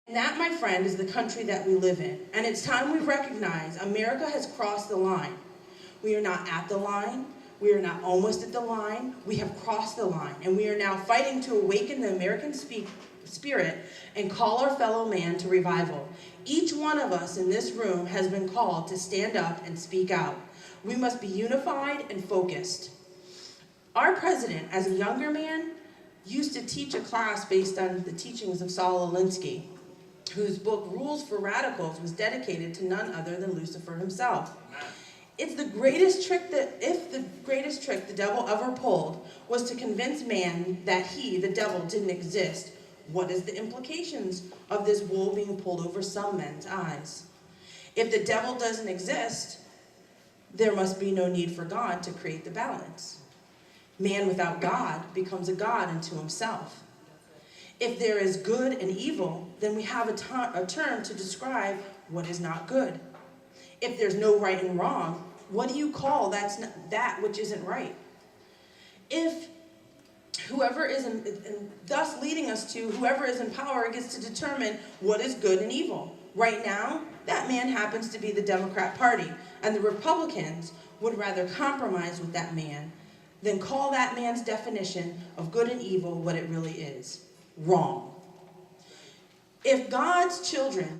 And that, my friend, is the country that we live in. And it's time we recognize America has crossed the line. We are not at the line. We are not almost at the line. We have crossed the line. And we are now fighting to awaken the American spirit and call our fellow man to revival. Each one of us in this room has been called to stand up and speak out. We must be unified and focused. Our president, as a younger man, used to teach a class based on the teachings of Saul Alinsky, whose book Rules for Radicals was dedicated to none other than Lucifer himself. It's the greatest trick the devil ever pulled was to convince man that he, the devil, didn't exist. What is the implications of this wool being pulled over some men's eyes? If the devil doesn't exist, there must be no need for God to create the balance. Man without God becomes a god unto himself. If there is good and evil, then we have a term to describe what is not good. If there's no right and wrong, what do you call that which isn't right? If whoever is and thus leading us to whoever is in power gets to determine what is good and evil. Right now, that man happens to be the Democrat Party, and the Republicans would rather compromise with that man than call that man's definition of good and evil what it really is: wrong. If God's children